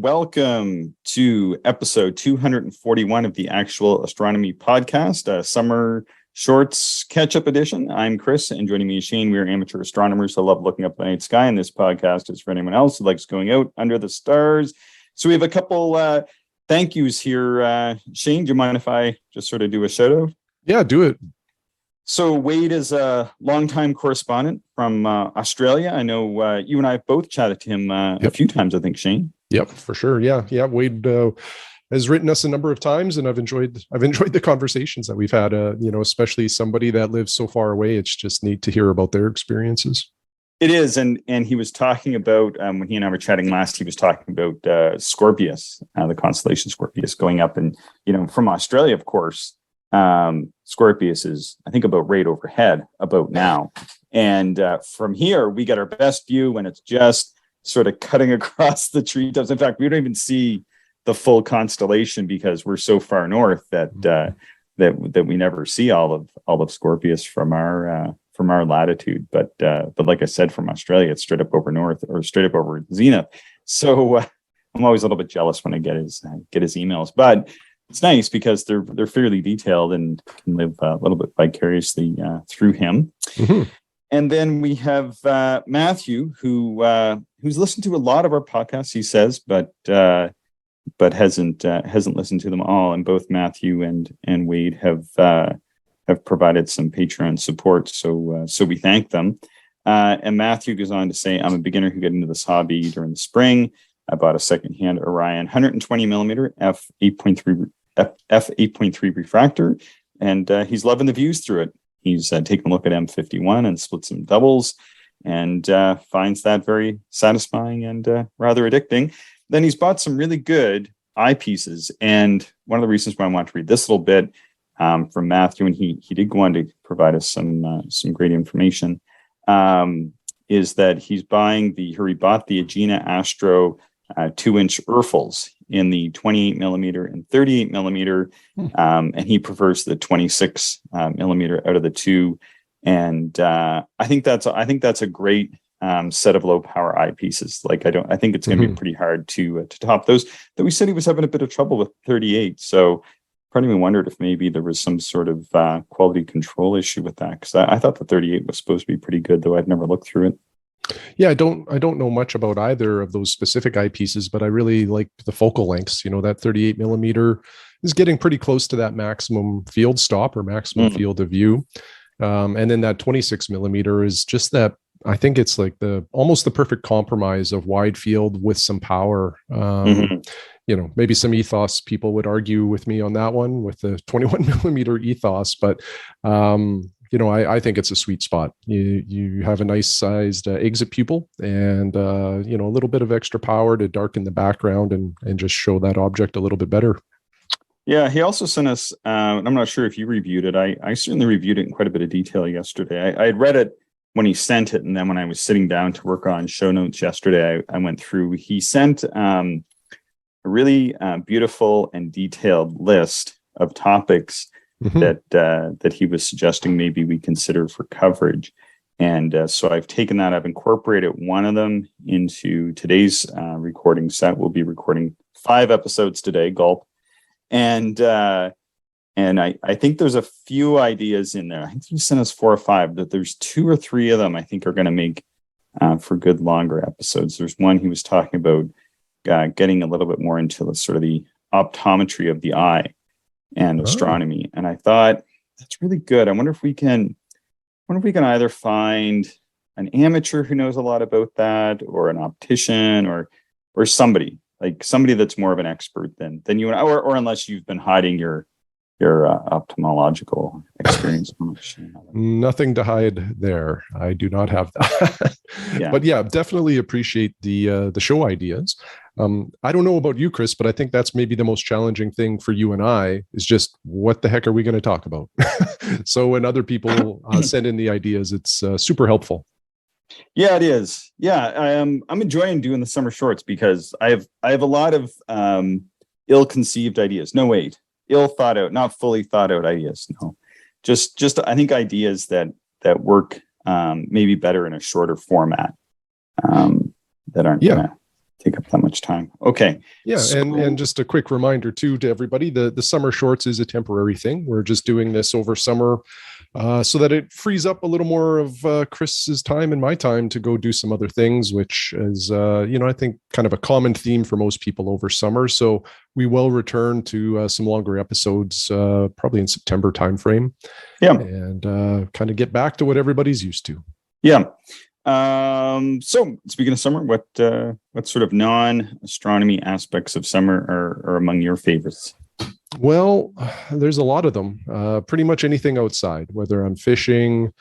welcome to episode 241 of the Actual Astronomy Podcast, summer shorts catch-up edition. I'm Chris, and joining me is Shane. We are amateur astronomers who love looking up the night sky, and this podcast is for anyone else who likes going out under the stars. So we have a couple thank yous here. Shane, do you mind if I just sort of do a shout-out? Yeah, do it. So Wade is a longtime correspondent from Australia. I know you and I have both chatted to him a few times, I think, Shane. Yep, for sure. Yeah. Wade has written us a number of times, and I've enjoyed the conversations that we've had. Especially somebody that lives so far away. It's just neat to hear about their experiences. It is, and he was talking about when he and I were chatting last. He was talking about Scorpius, the constellation Scorpius, going up, and from Australia, of course. Scorpius is, I think, about right overhead about now, and from here we get our best view when it's just sort of cutting across the treetops. In fact, we don't even see the full constellation because we're so far north that that we never see all of Scorpius from our latitude. But like I said, from Australia, it's straight up over north or straight up over zenith. So I'm always a little bit jealous when I get his emails, but it's nice because they're fairly detailed and can live a little bit vicariously through him. Mm-hmm. And then we have Matthew, who's listened to a lot of our podcasts, he says, but hasn't listened to them all. And both Matthew and Wade have provided some Patreon support, so we thank them. And Matthew goes on to say, "I'm a beginner who got into this hobby during the spring. I bought a secondhand Orion 120 millimeter f8.3 refractor, and he's loving the views through it. He's taken a look at M51 and split some doubles, and finds that very satisfying and rather addicting. Then he's bought some really good eyepieces, and one of the reasons why I want to read this little bit from Matthew, and he did go on to provide us some great information, is that he bought the Agena Astro 2-inch Urfels in the 28 millimeter and 38 millimeter, and he prefers the 26 millimeter out of the two. And I think that's a great set of low power eyepieces. I think it's going to be pretty hard to top those. Though we said he was having a bit of trouble with 38, so part of me wondered if maybe there was some sort of quality control issue with that, because I thought the 38 was supposed to be pretty good, though I'd never looked through it. Yeah, I don't know much about either of those specific eyepieces, but I really like the focal lengths. That 38 millimeter is getting pretty close to that maximum field stop or maximum field of view. And then that 26 millimeter is just that, I think it's like almost the perfect compromise of wide field with some power. Maybe some ethos people would argue with me on that one with the 21 millimeter ethos, but I think it's a sweet spot. You have a nice sized exit pupil and, a little bit of extra power to darken the background and just show that object a little bit better. Yeah, he also sent us, I'm not sure if you reviewed it. I certainly reviewed it in quite a bit of detail yesterday. I had read it when he sent it, and then when I was sitting down to work on show notes yesterday, I went through. He sent a really beautiful and detailed list of topics that he was suggesting maybe we consider for coverage. And so I've taken that, I've incorporated one of them into today's recording set. We'll be recording 5 episodes today, gulp. And I think there's a few ideas in there. I think he sent us 4 or 5, that there's 2 or 3 of them I think are going to make for good longer episodes. There's one he was talking about getting a little bit more into the optometry of the eye and astronomy. And I thought, that's really good. I wonder if we can either find an amateur who knows a lot about that, or an optician, or somebody that's more of an expert than you and I, or unless you've been hiding your ophthalmological experience. Nothing to hide there. I do not have that. Yeah. But yeah, definitely appreciate the show ideas. I don't know about you, Chris, but I think that's maybe the most challenging thing for you and I is just what the heck are we going to talk about? So when other people send in the ideas, it's super helpful. Yeah, it is. Yeah, I'm enjoying doing the summer shorts because I have a lot of ill-conceived ideas. No, wait. Ill thought out, not fully thought out ideas. No, just I think ideas that work maybe better in a shorter format that aren't take up that much time. Okay. Yeah, So, and just a quick reminder too to everybody, the summer shorts is a temporary thing. We're just doing this over summer so that it frees up a little more of Chris's time and my time to go do some other things, which is I think kind of a common theme for most people over summer. So we will return to some longer episodes probably in September timeframe. yeah. And kind of get back to what everybody's used to. Yeah. So speaking of summer, what sort of non-astronomy aspects of summer are among your favorites? Well, there's a lot of them. Pretty much anything outside, whether I'm fishing,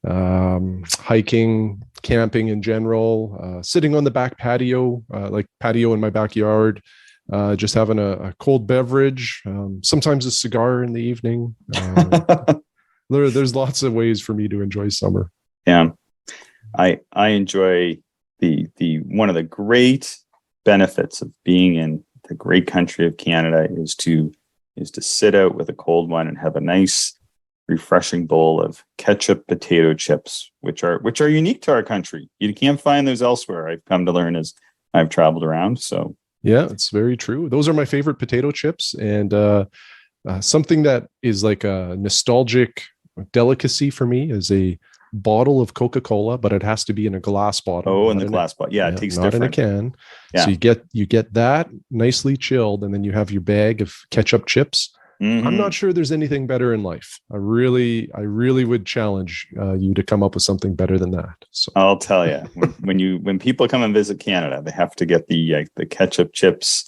hiking, camping in general, sitting on the back patio, like patio in my backyard, just having a cold beverage, sometimes a cigar in the evening. There's lots of ways for me to enjoy summer. Yeah. I enjoy the one of the great benefits of being in the great country of Canada is to sit out with a cold one and have a nice refreshing bowl of ketchup potato chips, which are unique to our country. You can't find those elsewhere. I've come to learn as I've traveled around. So yeah, it's very true. Those are my favorite potato chips, and something that is like a nostalgic delicacy for me is a bottle of Coca-Cola, but it has to be in a glass bottle. Oh, in the glass bottle. Yeah, it tastes not different. in a can. Yeah. So you get that nicely chilled, and then you have your bag of ketchup chips. Mm-hmm. I'm not sure there's anything better in life. I really would challenge you to come up with something better than that. So I'll tell you, when people come and visit Canada, they have to get the ketchup chips.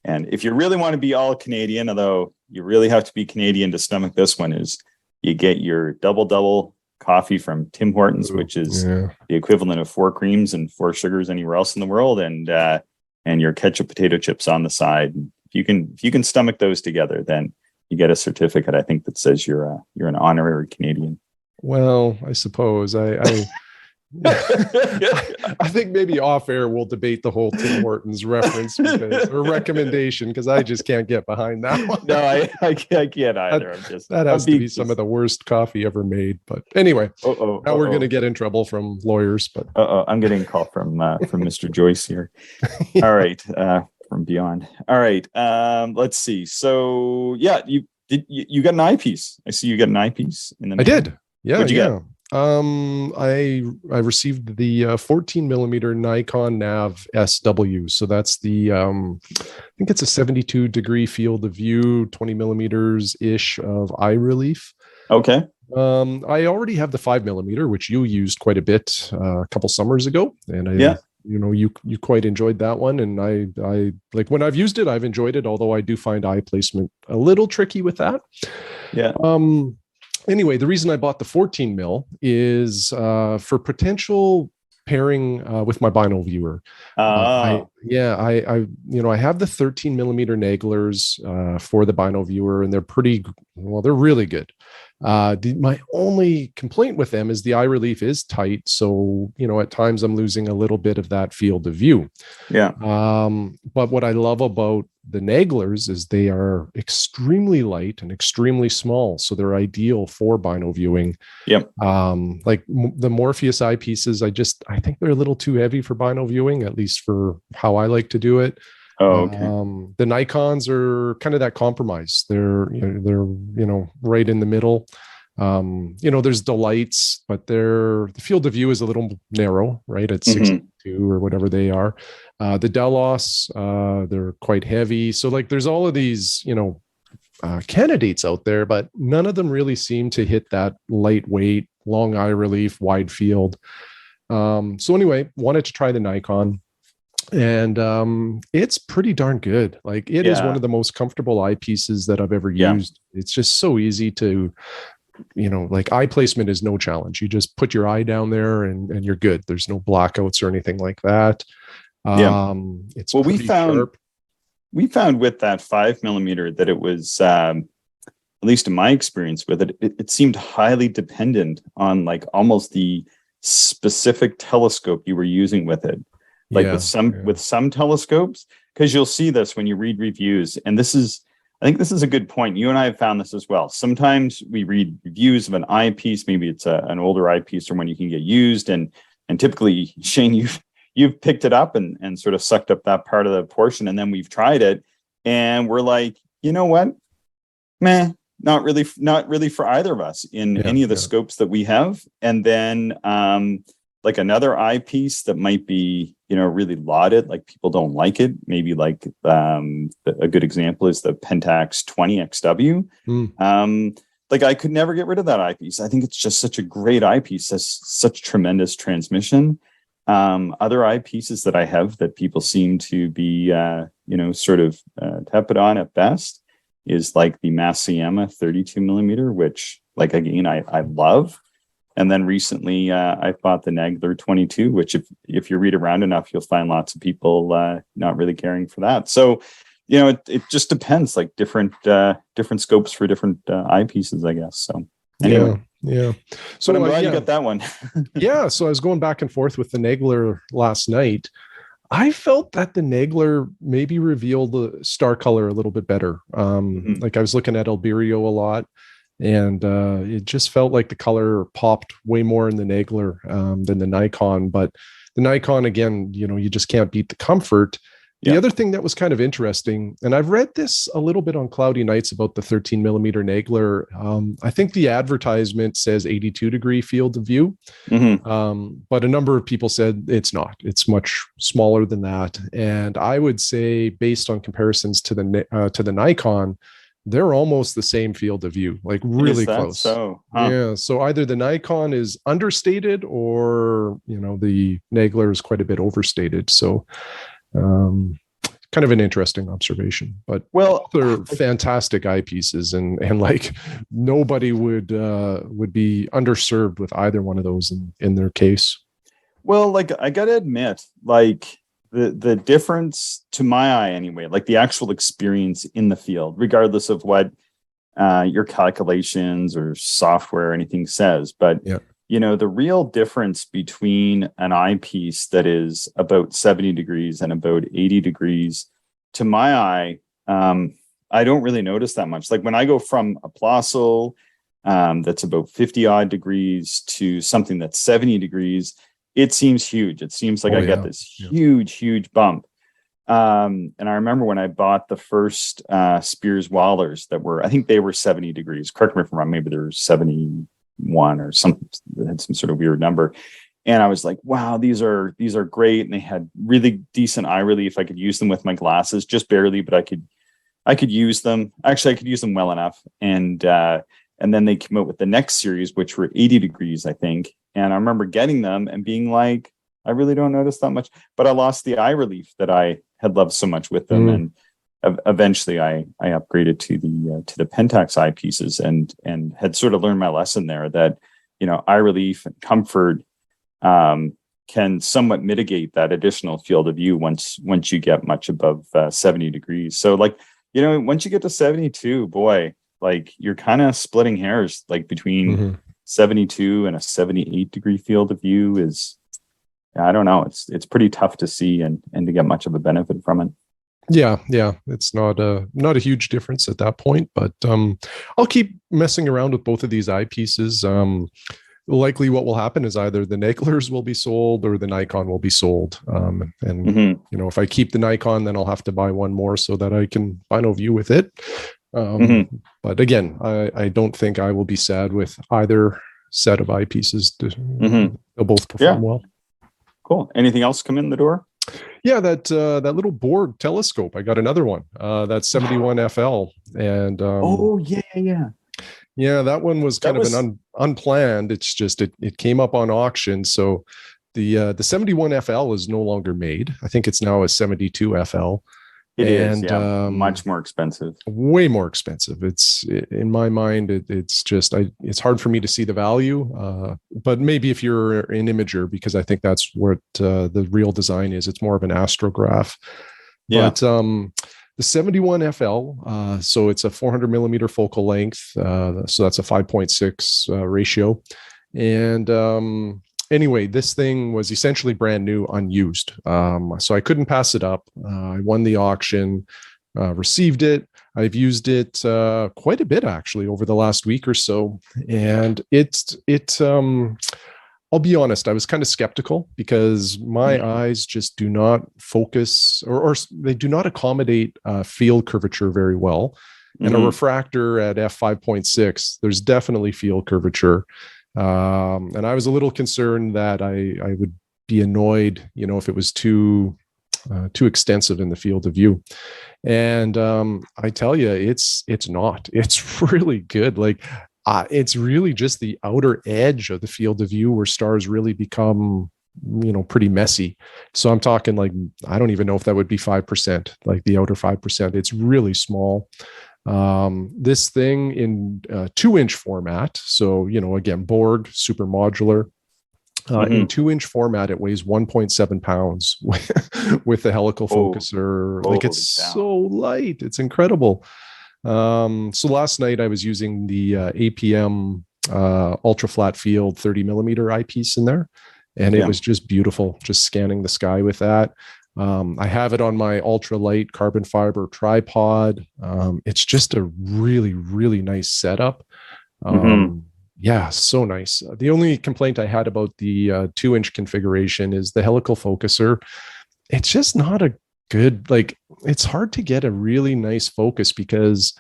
And if you really want to be all Canadian, although you really have to be Canadian to stomach this one, is you get your double coffee from Tim Hortons, which is the equivalent of 4 creams and 4 sugars anywhere else in the world, and your ketchup potato chips on the side. If you can stomach those together, then you get a certificate, I think, that says you're an honorary Canadian. Well, I suppose I think maybe off air we'll debate the whole Tim Hortons reference or recommendation, because I just can't get behind that one. No, I can't either. That has to be some of the worst coffee ever made. But anyway, now we're going to get in trouble from lawyers. But I'm getting a call from Mr. Joyce here. Yeah. All right, from beyond. All right, let's see. So yeah, you got an eyepiece. I see you got an eyepiece in the mail. I did. Yeah. What'd you get? I received the 14 millimeter Nikon Nav SW. So that's the I think it's a 72 degree field of view, 20 millimeters ish of eye relief. Okay. I already have the 5 millimeter, which you used quite a bit a couple summers ago, and you quite enjoyed that one. And I like when I've used it, I've enjoyed it. Although I do find eye placement a little tricky with that. Yeah. Anyway, the reason I bought the 14 mil is for potential pairing with my bino viewer. I have the 13 millimeter Naglers for the bino viewer, and they're really good. My only complaint with them is the eye relief is tight. So, at times I'm losing a little bit of that field of view. Yeah. But what I love about the Naglers is they are extremely light and extremely small. So they're ideal for bino viewing. Yep. Like the Morpheus eyepieces, I think they're a little too heavy for bino viewing, at least for how I like to do it. Oh, okay. The Nikons are kind of that compromise. They're right in the middle. There's the lights, but the field of view is a little narrow, right? At 62 or whatever they are. The Delos, they're quite heavy. So like there's all of these, candidates out there, but none of them really seem to hit that lightweight, long eye relief, wide field. So anyway, wanted to try the Nikon. And it's pretty darn good. Like it is one of the most comfortable eyepieces that I've ever used. It's just so easy to, like eye placement is no challenge. You just put your eye down there and you're good. There's no blackouts or anything like that. It's sharp. We found with that 5 millimeter that it was, at least in my experience with it, it seemed highly dependent on like almost the specific telescope you were using with it. Like with some telescopes, because you'll see this when you read reviews. And I think this is a good point. You and I have found this as well. Sometimes we read reviews of an eyepiece, maybe it's an older eyepiece or one you can get used. And typically, Shane, you've picked it up and sort of sucked up that part of the portion, and then we've tried it, and we're like, you know what, meh, not really for either of us in any of the scopes that we have. And then like another eyepiece that might be, you know, really lauded, like people don't like it. Maybe like a good example is the Pentax 20 XW. Like I could never get rid of that eyepiece. I think it's just such a great eyepiece. Has such tremendous transmission. Other eyepieces that I have that people seem to be, you know, sort of tepid on at best is like the Masuyama 32 millimeter, which like, again, I love. And then recently I bought the Nagler 22, which if you read around enough, you'll find lots of people not really caring for that. So, you know, it just depends, like different scopes for different eyepieces, I guess. So anyway. Yeah. So I'm glad you got that one. Yeah. So I was going back and forth with the Nagler last night. I felt that the Nagler maybe revealed the star color a little bit better. Like I was looking at Alberio a lot, and it just felt like the color popped way more in the Nagler than the Nikon. But the Nikon, again, you know, you just can't beat the comfort. The other thing that was kind of interesting, and I've read this a little bit on Cloudy Nights about the 13 millimeter Nagler. I think the advertisement says 82 degree field of view, but a number of people said it's not. It's much smaller than that. And I would say, based on comparisons to the Nikon, they're almost the same field of view, like really close. So, yeah. So either the Nikon is understated, or you know, the Nagler is quite a bit overstated. So. Kind of an interesting observation, but they're fantastic eyepieces, and like nobody would be underserved with either one of those in their case. Well, like I gotta admit, like the difference to my eye anyway, like the actual experience in the field, regardless of what your calculations or software or anything says, but you know, the real difference between an eyepiece that is about 70 degrees and about 80 degrees, to my eye, I don't really notice that much. Like when I go from a Plössl that's about 50 odd degrees to something that's 70 degrees, it seems huge. It seems like I get this huge bump. And I remember when I bought the first Spears Wallers that were, I think they were 70 degrees. Correct me if I'm wrong, maybe they were 71 or something, had some sort of weird number. And I was like, wow, these are great. And they had really decent eye relief. I could use them with my glasses, just barely, but I could use them. Actually, I could use them well enough. And then they came out with the next series, which were 80 degrees, I think. And I remember getting them and being like, I really don't notice that much, but I lost the eye relief that I had loved so much with them. And eventually I upgraded to the Pentax eyepieces and had sort of learned my lesson there that, you know, eye relief and comfort can somewhat mitigate that additional field of view once you get much above 70 degrees. So like, you know, once you get to 72, boy, like you're kind of splitting hairs, like between 72 and a 78 degree field of view is, I don't know. It's pretty tough to see and to get much of a benefit from it. Yeah. It's not a huge difference at that point, but I'll keep messing around with both of these eyepieces. Likely what will happen is either the Naglers will be sold or the Nikon will be sold. You know, if I keep the Nikon, then I'll have to buy one more so that I can final view with it. But again, I don't think I will be sad with either set of eyepieces. They'll both perform well. Cool. Anything else come in the door? Yeah, that little Borg telescope. I got another one. That's 71 FL, and yeah, that one was kind of an unplanned. It's just it came up on auction. So the 71 FL is no longer made. I think it's now a 72 FL. It is much more expensive. Way more expensive. In my mind, it's just it's hard for me to see the value. But maybe if you're an imager, because I think that's what the real design is. It's more of an astrograph. Yeah. But the 71 FL, so it's a 400 millimeter focal length. So that's a 5.6 ratio. And anyway, this thing was essentially brand new, unused. So I couldn't pass it up. I won the auction, received it. I've used it quite a bit actually over the last week or so. And I'll be honest, I was kind of skeptical because my eyes just do not focus or they do not accommodate field curvature very well. And a refractor at f5.6, there's definitely field curvature. And I was a little concerned that I would be annoyed, if it was too extensive in the field of view. And I tell you, it's not. It's really good. Like it's really just the outer edge of the field of view where stars really become, pretty messy. So I'm talking like, I don't even know if that would be 5%, like the outer 5%. It's really small. This thing in 2-inch format. So, again, Borg, super modular. In 2-inch format, it weighs 1.7 pounds with the helical focuser. Like it's so light. It's incredible. So last night I was using the APM ultra flat field 30 millimeter eyepiece in there. And it was just beautiful, just scanning the sky with that. I have it on my ultralight carbon fiber tripod. It's just a really, really nice setup. Yeah, so nice. The only complaint I had about the 2-inch configuration is the helical focuser. It's just not a good, it's hard to get a really nice focus because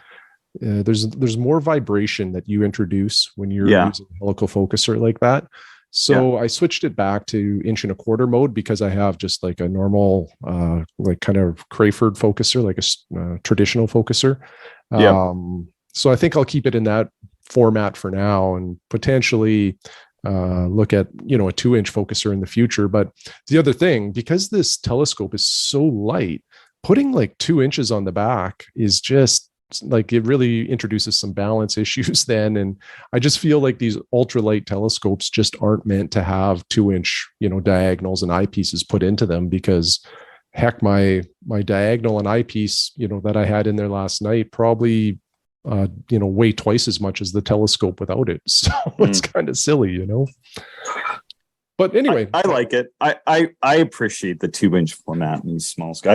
there's more vibration that you introduce when you're using a helical focuser like that. So I switched it back to 1.25" mode because I have just like a normal, kind of Crayford focuser, like a traditional focuser. So I think I'll keep it in that format for now and potentially look at, a 2-inch focuser in the future. But the other thing, because this telescope is so light, putting like 2 inches on the back is just like, it really introduces some balance issues then. And I just feel like these ultralight telescopes just aren't meant to have 2-inch, diagonals and eyepieces put into them because heck, my diagonal and eyepiece, that I had in there last night probably, weigh twice as much as the telescope without it. So it's kind of silly, But anyway, I like it. I appreciate the 2-inch format in these small scale.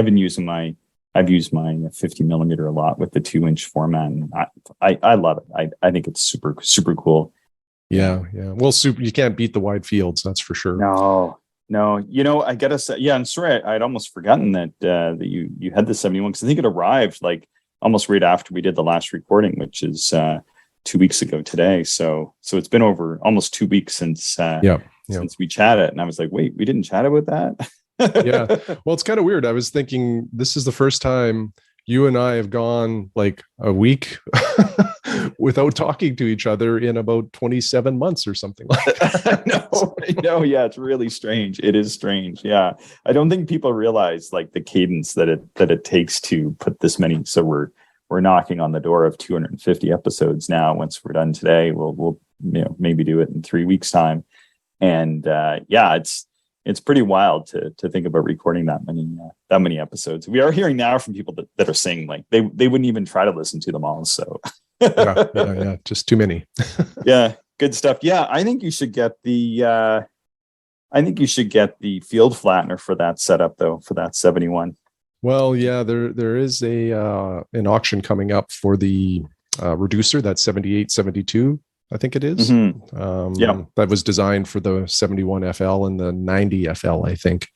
I've used my 50 millimeter a lot with the 2-inch format, and I love it. I think it's super, super cool. Yeah. Well, you can't beat the wide fields, that's for sure. No. I gotta say, I'm sorry, I'd almost forgotten that you had the 71 because I think it arrived like almost right after we did the last recording, which is 2 weeks ago today. So it's been over almost 2 weeks since we chatted, and I was like, wait, we didn't chat about that. Well, it's kind of weird. I was thinking this is the first time you and I have gone like a week without talking to each other in about 27 months or something like that. I know. Yeah, it's really strange. It is strange. Yeah, I don't think people realize like the cadence that it takes to put this many. So we're knocking on the door of 250 episodes now. Once we're done today, we'll maybe do it in 3 weeks time. And it's pretty wild to think about recording that many episodes. We are hearing now from people that are saying like they wouldn't even try to listen to them all. So yeah, just too many. Yeah, good stuff. Yeah, I think you should get the field flattener for that setup though, for that 71. Well, yeah, there is an auction coming up for the reducer, that 7872. I think it is. That was designed for the 71 FL and the 90 FL, I think.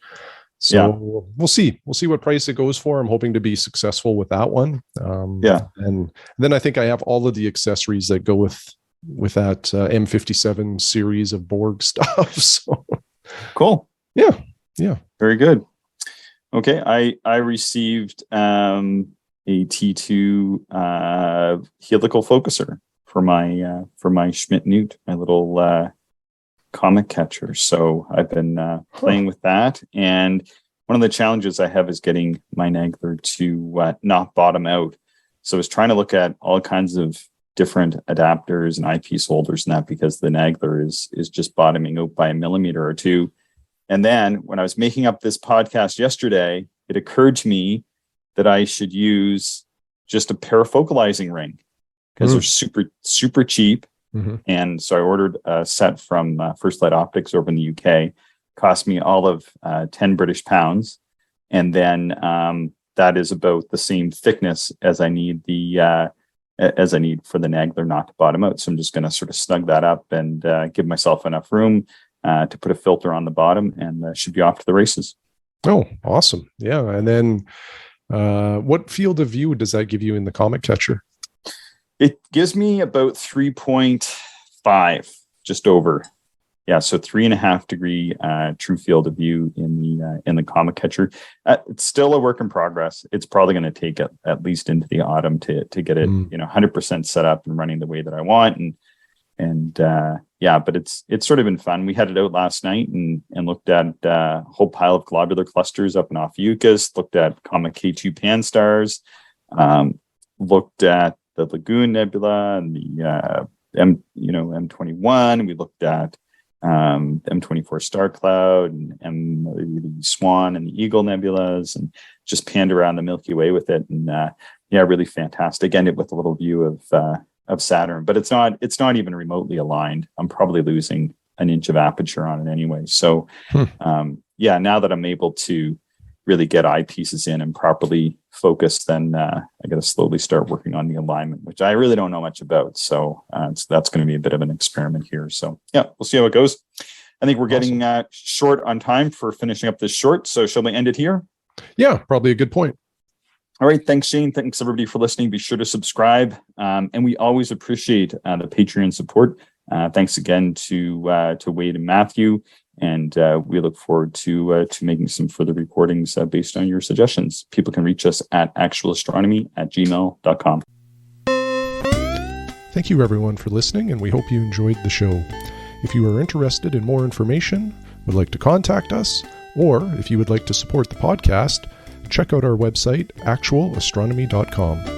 So we'll see. We'll see what price it goes for. I'm hoping to be successful with that one. And then I think I have all of the accessories that go with that M57 series of Borg stuff. So cool. Yeah. Very good. Okay. I received a T2 helical focuser for my Schmidt-Newt, my little comet catcher. So I've been playing with that, and one of the challenges I have is getting my Nagler to not bottom out. So I was trying to look at all kinds of different adapters and eyepiece holders and that, because the Nagler is just bottoming out by a millimeter or two. And then when I was making up this podcast yesterday, it occurred to me that I should use just a parafocalizing ring, because they're super, super cheap. And so I ordered a set from First Light Optics over in the UK. Cost me all of 10 British pounds. And then that is about the same thickness as I need for the Nagler not to bottom out. So I'm just going to sort of snug that up and give myself enough room. to put a filter on the bottom, and should be off to the races. Oh, awesome. Yeah. And then what field of view does that give you in the comet catcher? It gives me about 3.5, just over. Yeah, so 3.5 degree true field of view in the comet catcher. It's still a work in progress. It's probably going to take at least into the autumn to get it 100% set up and running the way that I want. And but it's sort of been fun. We had it out last night and looked at a whole pile of globular clusters up in Ophiuchus. Looked at Comet K2 pan stars. Looked at the Lagoon Nebula and the M21. We looked at M24 Star Cloud and the Swan and the Eagle nebulas, and just panned around the Milky Way with it. And really fantastic. Ended with a little view of Saturn, but it's not even remotely aligned. I'm probably losing an inch of aperture on it anyway. So now that I'm able to really get eyepieces in and properly focus, then I got to slowly start working on the alignment, which I really don't know much about. So that's going to be a bit of an experiment here. So we'll see how it goes. I think we're getting short on time for finishing up this short. So shall we end it here? Yeah, probably a good point. All right. Thanks, Shane. Thanks, everybody, for listening. Be sure to subscribe. And we always appreciate the Patreon support. Thanks again to Wade and Matthew. And we look forward to making some further recordings based on your suggestions. People can reach us at actualastronomy@gmail.com. Thank you, everyone, for listening, and we hope you enjoyed the show. If you are interested in more information, would like to contact us, or if you would like to support the podcast, check out our website, actualastronomy.com.